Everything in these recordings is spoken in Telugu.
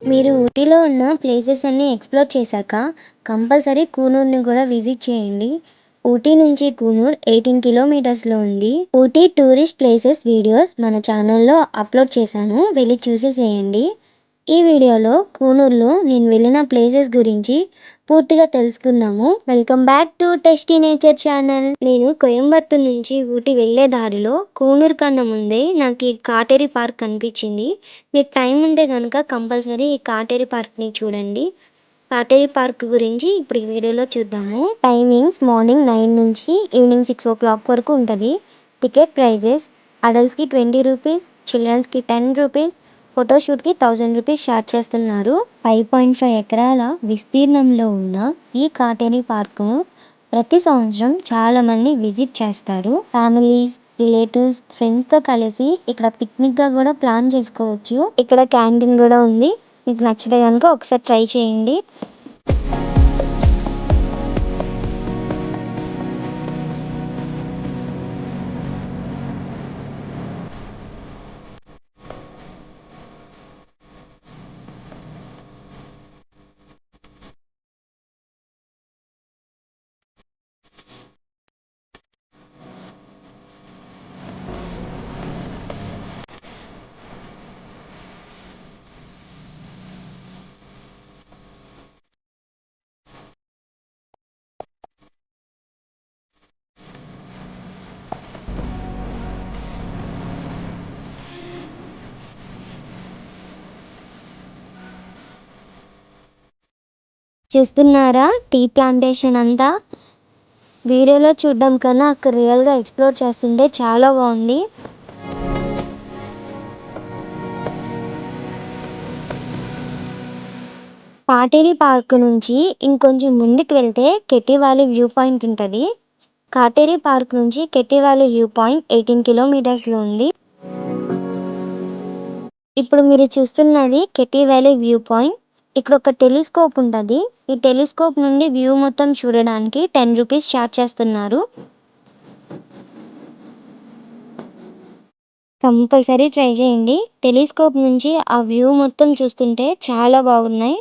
మీరు ఊటీలో ఉన్న ప్లేసెస్ అన్నీ ఎక్స్‌ప్లోర్ చేశాక, కంపల్సరీ కూనూర్‌ని కూడా విజిట్ చేయండి. ఊటీ నుంచి కూనూర్ 18 కిలోమీటర్స్‌లో ఉంది. ఊటీ టూరిస్ట్ ప్లేసెస్ వీడియోస్ మన ఛానల్‌లో అప్‌లోడ్ చేశాను. వెళ్ళి చూసేసేయండి. ఈ వీడియోలో కూనూర్‌లో నేను వెళ్ళిన ప్లేసెస్ గురించి పూర్తిగా తెలుసుకుందాము. Welcome back to tasty nature channel. నేను కోయంబత్తూర్ నుంచి ఊటీ వెళ్ళే దారిలో కూనూర్ కన్నా ముందే నాకు ఈ కాటేరి పార్క్ కనిపించింది. మీకు టైం ఉంటే కనుక కంపల్సరీ ఈ కాటేరి పార్క్ని చూడండి. కాటేరి పార్క్ గురించి ఇప్పుడు ఈ వీడియోలో చూద్దాము. టైమింగ్స్ మార్నింగ్ 9 నుంచి ఈవినింగ్ 6 o'clock వరకు ఉంటుంది. టికెట్ ప్రైజెస్ అడల్ట్స్కి 20 రూపీస్, చిల్డ్రన్స్కి 10 రూపీస్, ఫోటోషూట్కి 1000 రూపీస్ ఛార్జ్ చేస్తున్నారు. 5.5 ఎకరాల విస్తీర్ణంలో ఉన్న ఈ కాటేరి పార్కును ప్రతి సంవత్సరం చాలామంది విజిట్ చేస్తారు. ఫ్యామిలీస్, రిలేటివ్స్, ఫ్రెండ్స్తో కలిసి ఇక్కడ పిక్నిక్గా కూడా ప్లాన్ చేసుకోవచ్చు. ఇక్కడ క్యాంటీన్ కూడా ఉంది. మీకు నచ్చితే కనుక ఒకసారి ట్రై చేయండి. చూస్తున్నారా టీ ప్లాంటేషన్ అంతా? వీడియోలో చూడడం కన్నా అక్కడ రియల్గా ఎక్స్ప్లోర్ చేస్తుంటే చాలా బాగుంది. కాటేరి పార్క్ నుంచి ఇంకొంచెం ముందుకు వెళ్తే కెట్టి వ్యాలీ వ్యూ పాయింట్ ఉంటుంది. కాటేరి పార్క్ నుంచి కెట్టి వ్యాలీ వ్యూ పాయింట్ 18 కిలోమీటర్స్లో ఉంది. ఇప్పుడు మీరు చూస్తున్నది కెట్టి వ్యాలీ వ్యూ పాయింట్. ఇక్కడ ఒక టెలిస్కోప్ ఉంటుంది. ఈ టెలిస్కోప్ నుండి వ్యూ మొత్తం చూడడానికి 10 రూపీస్ ఛార్జ్ చేస్తున్నారు. కంపల్సరీ ట్రై చేయండి. టెలిస్కోప్ నుంచి ఆ వ్యూ మొత్తం చూస్తుంటే చాలా బాగున్నాయి.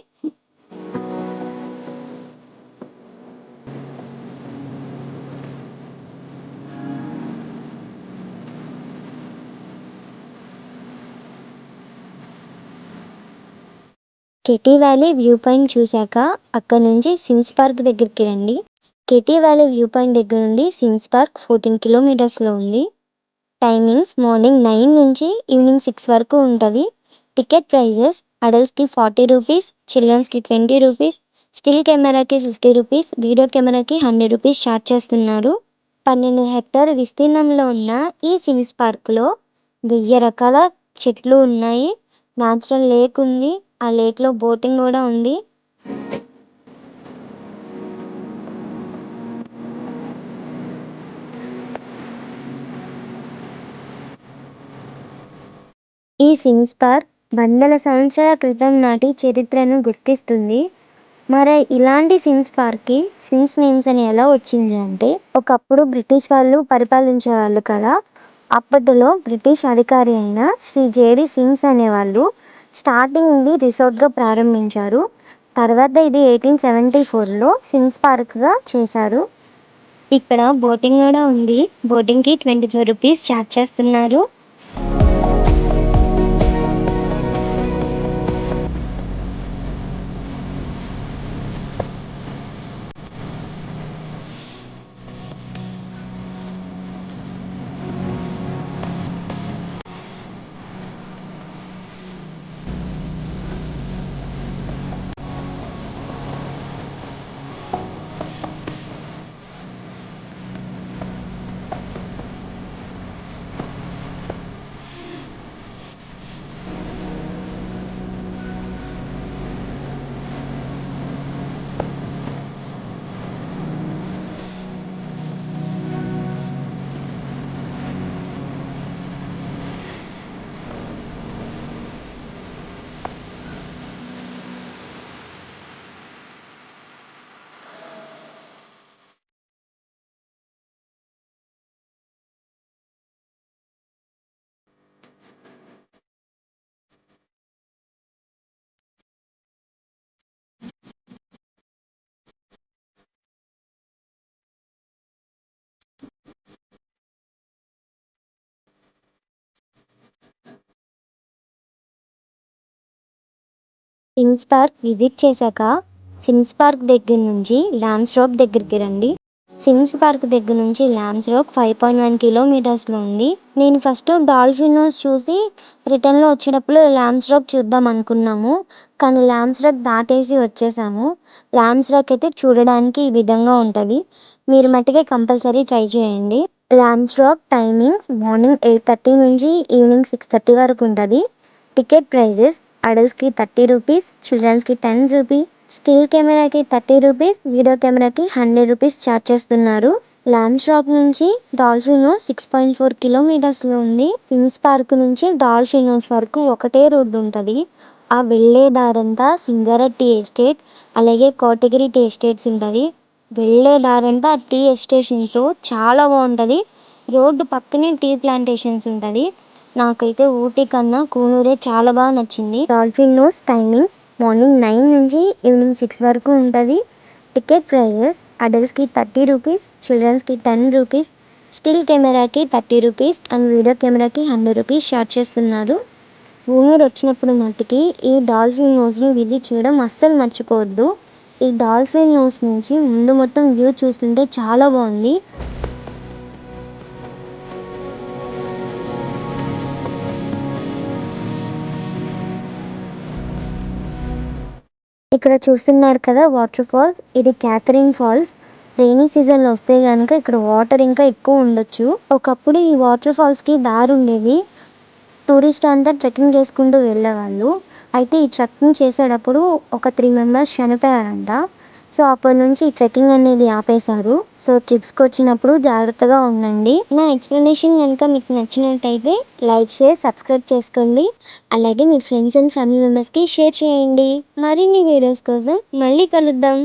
కెట్టి వ్యాలీ వ్యూ పాయింట్ చూశాక అక్కడ నుంచి సిమ్స్ పార్క్ దగ్గరికి రండి. కెట్టి వ్యాలీ వ్యూ పాయింట్ దగ్గర నుండి సిమ్స్ పార్క్ 14 కిలోమీటర్స్లో ఉంది. టైమింగ్స్ మార్నింగ్ 9 నుంచి ఈవినింగ్ 6 వరకు ఉంటుంది. టికెట్ ప్రైజెస్ అడల్ట్స్కి 40 రూపీస్, చిల్డ్రన్స్కి 20 రూపీస్, స్టిల్ కెమెరాకి 50 రూపీస్, వీడియో కెమెరాకి 100 రూపీస్ ఛార్జ్ చేస్తున్నారు. 12 హెక్టార్ విస్తీర్ణంలో ఉన్న ఈ సిమ్స్ పార్క్లో 1000 రకాల చెట్లు ఉన్నాయి. న్యాచురల్ లేక్ ఉంది. ఆ లేక్లో బోటింగ్ కూడా ఉంది. ఈ సిమ్స్ పార్క్ వందల సంవత్సరాల క్రితం నాటి చరిత్రను గుర్తిస్తుంది. మరి ఇలాంటి సిమ్స్ పార్క్కి సిమ్స్ నేమ్స్ అని ఎలా వచ్చింది అంటే, ఒకప్పుడు బ్రిటిష్ వాళ్ళు పరిపాలించేవాళ్ళు కదా. అప్పట్లో బ్రిటిష్ అధికారి అయిన శ్రీ జేడి సిమ్స్ అనేవాళ్ళు స్టార్టింగ్ నుండి రిసార్ట్గా ప్రారంభించారు. తర్వాత ఇది 1874లో సిమ్స్ పార్క్గా చేశారు. ఇక్కడ బోటింగ్ కూడా ఉంది. బోటింగ్కి 25 రూపీస్ ఛార్జ్ చేస్తున్నారు. సిమ్స్ పార్క్ విజిట్ చేశాక సిమ్స్ పార్క్ దగ్గర నుంచి ల్యాంబ్స్ రాక్ దగ్గరికి రండి. సిమ్స్ పార్క్ దగ్గర నుంచి ల్యాంబ్స్ రాక్ 5.1 కిలోమీటర్స్లో ఉంది. నేను ఫస్ట్ డాల్ఫిన్ నోస్ చూసి రిటర్న్లో వచ్చేటప్పుడు ల్యాంబ్స్ రాక్ చూద్దాం అనుకున్నాము, కానీ ల్యాంబ్స్ రాక్ దాటేసి వచ్చేసాము. ల్యాంబ్స్ రాక్ అయితే చూడడానికి ఈ విధంగా ఉంటుంది. మీరు మట్టుకే కంపల్సరీ ట్రై చేయండి. ల్యాంబ్స్ రాక్ టైమింగ్స్ మార్నింగ్ 8:30 నుంచి ఈవినింగ్ 6:30 వరకు ఉంటుంది. టికెట్ ప్రైజెస్ అడల్ట్స్కి 30 రూపీస్, చిల్డ్రన్స్కి 10 రూపీస్. స్టిల్ కెమెరాకి 30 రూపీస్, వీడియో కెమెరాకి 100 రూపీస్ ఛార్జ్ చేస్తున్నారు. ల్యాంబ్స్ రాక్ నుంచి డాల్ఫిన్ నోస్ 6.4 కిలోమీటర్స్లో ఉంది. సిమ్స్ పార్క్ నుంచి డాల్ఫిన్ నోస్ వరకు ఒకటే రోడ్డు ఉంటుంది. ఆ వెళ్ళే దారంతా సింగారెడ్డి టీ ఎస్టేట్, అలాగే కోటగిరి టీ ఎస్టేట్స్ ఉంటుంది. వెళ్ళే దారంతా టీ ఎస్టేషన్తో చాలా బాగుంటుంది. రోడ్డు పక్కనే టీ ప్లాంటేషన్స్ ఉంటుంది. నాకైతే ఊటీ కన్నా కూనూరే చాలా బాగా నచ్చింది. డాల్ఫిన్ నోస్ టైమింగ్స్ మార్నింగ్ 9 నుంచి ఈవినింగ్ 6 వరకు ఉంటుంది. టికెట్ ప్రైజెస్ అడల్ట్స్కి 30 రూపీస్, చిల్డ్రన్స్కి 10 రూపీస్. స్టిల్ కెమెరాకి 30 రూపీస్ అండ్ వీడియో కెమెరాకి 100 రూపీస్ ఛార్జ్ చేస్తున్నారు. కూనూరు వచ్చినప్పుడు మట్టుకి ఈ డాల్ఫిన్ నోస్ని విజిట్ చేయడం అస్సలు మర్చిపోవద్దు. ఈ డాల్ఫిన్ నోస్ నుంచి ముందు మొత్తం వ్యూ చూస్తుంటే చాలా బాగుంది. ఇక్కడ చూస్తున్నారు కదా వాటర్ ఫాల్స్, ఇది క్యాథరిన్ ఫాల్స్. రెయినీ సీజన్లో వస్తే కనుక ఇక్కడ వాటర్ ఇంకా ఎక్కువ ఉండొచ్చు. ఒకప్పుడు ఈ వాటర్ ఫాల్స్కి దారి ఉండేది. టూరిస్ట్ అంతా ట్రెక్కింగ్ చేసుకుంటూ వెళ్ళేవాళ్ళు. అయితే ఈ ట్రెక్కింగ్ చేసేటప్పుడు ఒక 3 మెంబర్స్ చనిపోయారంట. సో అప్పటి నుంచి ఈ ట్రెక్కింగ్ అనేది ఆపేశారు. సో ట్రిప్స్కి వచ్చినప్పుడు జాగ్రత్తగా ఉండండి. నా ఎక్స్ప్లెనేషన్ కనుక మీకు నచ్చినట్టయితే లైక్, షేర్, సబ్స్క్రైబ్ చేసుకోండి. అలాగే మీ ఫ్రెండ్స్ అండ్ ఫ్యామిలీ మెంబర్స్కి షేర్ చేయండి. మరిన్ని వీడియోస్ కోసం మళ్ళీ కలుద్దాం.